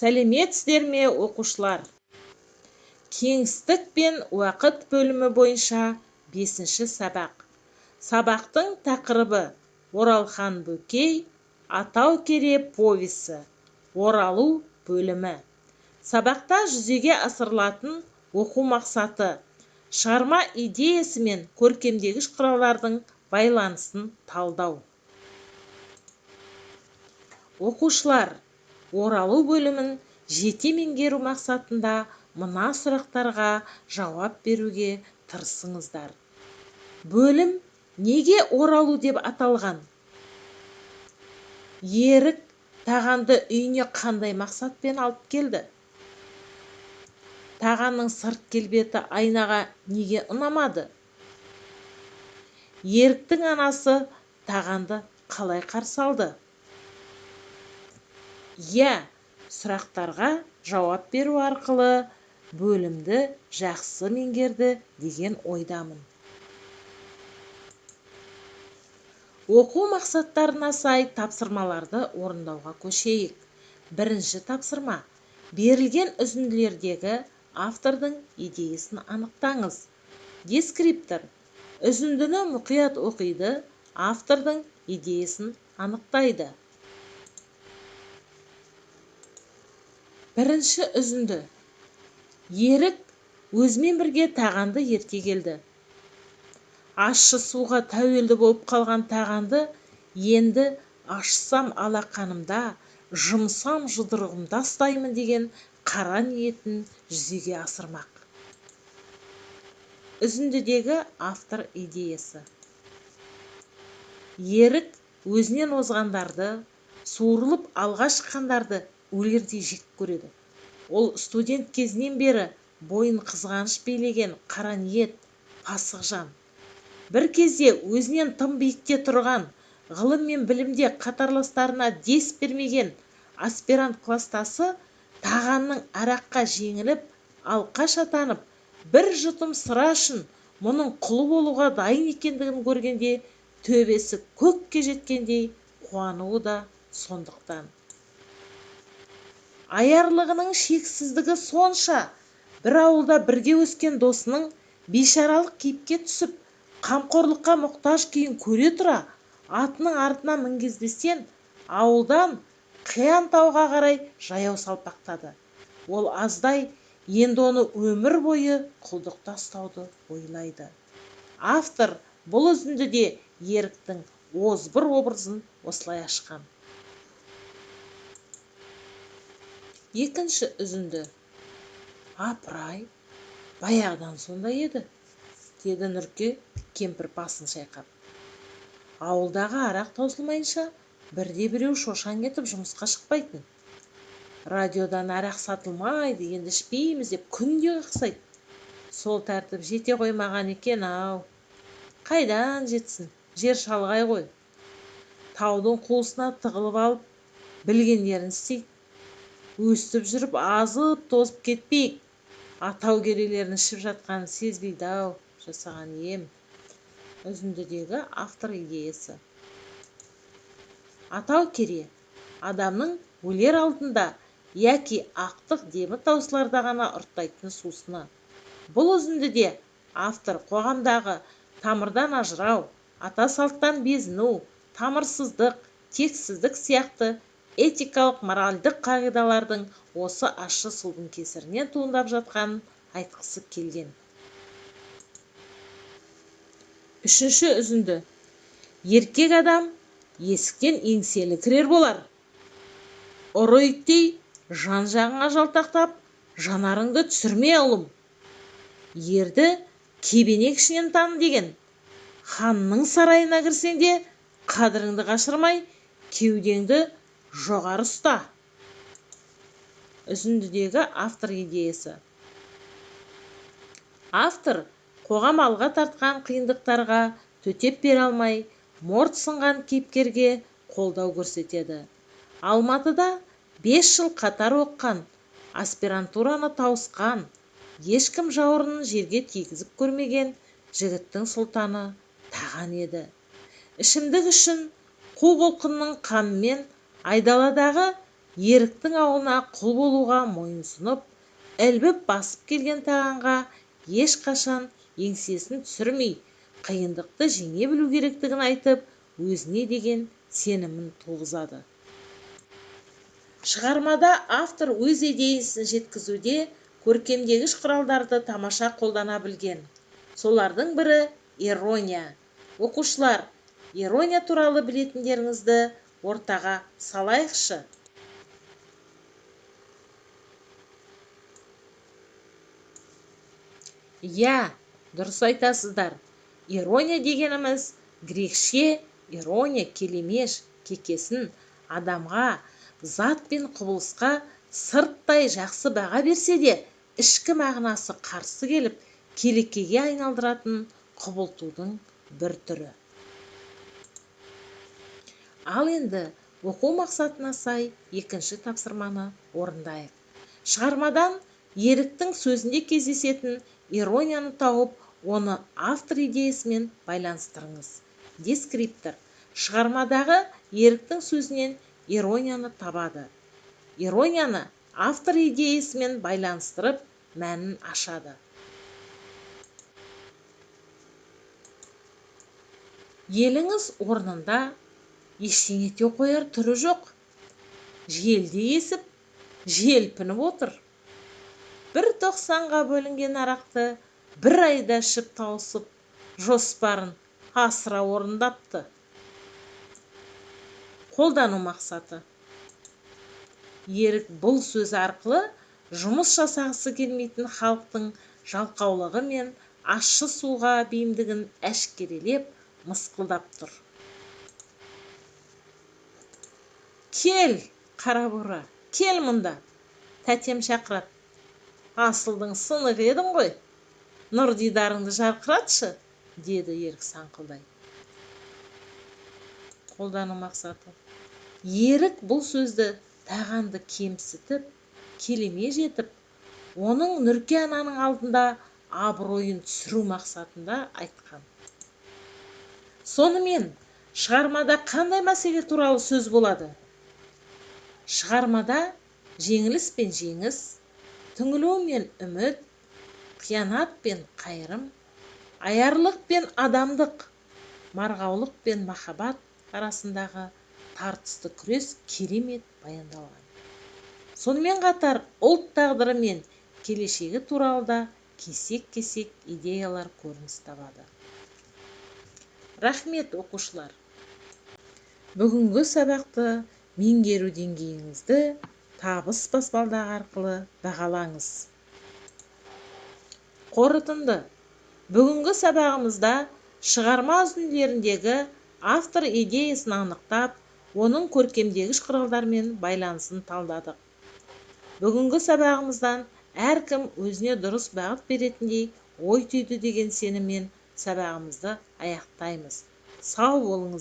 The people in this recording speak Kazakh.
Сәлеметсіздер ме, оқушылар? Кеңістік пен уақыт бөлімі бойынша 5-ші сабақ. Сабақтың тақырыбы Оралхан Бөкей, Атау кере повесі, оралу бөлімі. Сабақта жүзеге асырылатын оқу мақсаты, шығарма идеясы мен көркемдегіш құралдардың байланысын талдау. Оқушылар, оралу бөлімін жете меңгеру мақсатында мына сұрақтарға жауап беруге тырысыңыздар. Бөлім неге оралу деп аталған? Ерік тағанды үйіне қандай мақсатпен алып келді? Тағанның сырт келбеті айнаға неге ұнамады? Еріктің анасы тағанды қалай қарсы алды? Сұрақтарға жауап беру арқылы бөлімді жақсы меңгерді деген ойдамын. Оқу мақсаттарына сай тапсырмаларды орындауға көшейік. Бірінші тапсырма. Берілген үзінділердегі автордың идеясын анықтаңыз. Дескриптор. Үзіндіні мұқият оқиды, автордың идеясын анықтайды. Бірінші үзінді. Ерік өзімен бірге тағанды ерте келді. Ащы суға тәуелді болып қалған тағанды енді ашсам алақанымда, жұмсам жұдырығымда ұстаймын деген қара ниетін жүзеге асырмақ. Үзіндідегі автор идеясы. Ерік өзінен озғандарды, суырылып алға шыққандарды өлердей жек көреді. Ол студент кезінен бері бойын қызғаныш билеген қара ниет, пасық жан. Бір кезде өзінен тым биікте тұрған, ғылым мен білімде қатарластарына дес бермеген аспирант кластасы тағанның араққа жеңіліп, алқаш атанып, бір жұтым сыра үшін мұның құлы болуға дайын екендігін көргенде, төбесі көкке жеткендей қуануы да сондықтан. Аярлығының шексіздігі сонша, бір ауылда бірге өскен досының бейшаралық кейіпке түсіп, қамқорлыққа мұқтаж күйін көре тұра, атының артына мінгізбестен, ауылдан Қиян тауға қарай жаяу салпақтады. Ол аздай, енді оны өмір бойы құлдықта ұстауды ойлайды. Автор бұл үзіндіде еріктің озбыр образын осылай ашқан. Екінші үзінді. Апырай, баяғыдан сондай еді, деді Нұрке кемпір басын шайқап. Ауылдағы арақ таусылмайынша бірде-біреу шошаң етіп жұмысқа шықпайтын. Радиодан арақ сатылмайды, енді ішпейміз деп күнде қақсайды. Сол тәртіп жете қоймаған екен ау. Қайдан жетсін, жер шалғай ғой. Таудың қуысына тығылып алып, білгендерін істейді. Өстіп жүріп азып тозып кетпейік. Атау керелерін ішіп жатқанын сезбейді ау, жасаған ем. Үзіндідегі автор идеясы. Атау кере адамның өлер алдында яки ақтық демі таусыларда ғана ұрттайтын сусыны. Бұл үзіндіде автор қоғамдағы тамырдан ажырау, ата салттан безіну, тамырсыздық, тексіздік сияқты этикалық моральдық қағидалардың осы ащы судың кесірінен туындап жатқанын айтқысы келген. Үшінші үзінді. Еркек адам есіктен еңселі кірер болар. Ұры иттей жан-жағыңа жалтақтап, жанарыңды түсірме ұлым. Ерді кебенек ішінен таны деген. Ханның сарайына кірсеңде, қадіріңді қашырмай, кеудеңді жоғары ұста. Үзіндідегі автор идеясы. Автор қоғам алға тартқан қиындықтарға төтеп бере алмай, морт сынған кейіпкерге қолдау көрсетеді. Алматыда 5 жыл қатар оққан, аспирантураны тауысқан, ешкім жауырынын жерге тигізіп көрмеген жігіттің сұлтаны таған еді. Ішімдік үшін қу құлқынның қамымен айдаладағы еріктің ауылына құл болуға мойынсұнып, ілбіп басып келген тағанға ешқашан еңсесін түсірмей, қиындықты жеңе білу керектігін айтып, өзіне деген сенімін туғызады. Шығармада автор өз идеясын жеткізуде көркемдегіш құралдарды тамаша қолдана білген. Солардың бірі ирония. Оқушылар, ирония туралы білетіндеріңізді ортаға салайықшы. Я, дұрыс айтасыздар. Ирония дегеніміз грекше ирония келемеш, кекесін, адамға, зат пен құбылысқа сырттай жақсы баға берсе де, ішкі мағынасы қарсы келіп, келекеге айналдыратын құбылтудың бір түрі. Ал енді оқу мақсатына сай екінші тапсырманы орындайық. Шығармадан еріктің сөзінде кездесетін иронияны тауып, оны автор идеясымен байланыстырыңыз. Дескриптор шығармадағы еріктің сөзінен иронияны табады. Иронияны автор идеясымен байланыстырып, мәнін ашады. Еліңіз орнында ештеңе ете қояр түрі жоқ. Желде есіп, желпініп отыр. Бір 90-ға бөлінген арақты бір айда ішіп тауысып, жоспарын асыра орындапты. Қолдану мақсаты. Ерік бұл сөз арқылы жұмыс жасағысы келмейтін халықтың жалқаулығы мен ащы суға бейімдігін әшкерелеп, мысқылдап тұр. Кел, қара бура, кел мұнда, тәтем шақырат. Асылдың сынығы едің ғой, нұр дидарыңды жарқыратшы, деді ерік саңқылдай. Қолдану мақсаты. Ерік бұл сөзді тағанды кемсітіп, келеме жетіп, оның Нұрке ананың алдында абыройын түсіру мақсатында айтқан. Сонымен, шығармада қандай мәселе туралы сөз болады? Шығармада жеңіліс пен жеңіс, түңілу мен үміт, қиянат пен қайырым, аярлық пен адамдық, марғаулық пен махаббат арасындағы тартысты күрес керемет баяндалған. Сонымен қатар ұлт тағдыры мен келешегі туралы да кесек-кесек идеялар көрініс табады. Рахмет, оқушылар. Бүгінгі сабақты меңгеру деңгейіңізді табыс баспалдағы арқылы бағалаңыз. Қорытынды. Бүгінгі сабағымызда шығарма үзінділеріндегі автор идеясын анықтап, оның көркемдегіш құралдармен байланысын талдадық. Бүгінгі сабағымыздан әркім өзіне дұрыс бағыт беретіндей ой түйді деген сеніммен сабағымызды аяқтаймыз. Сау болыңыз.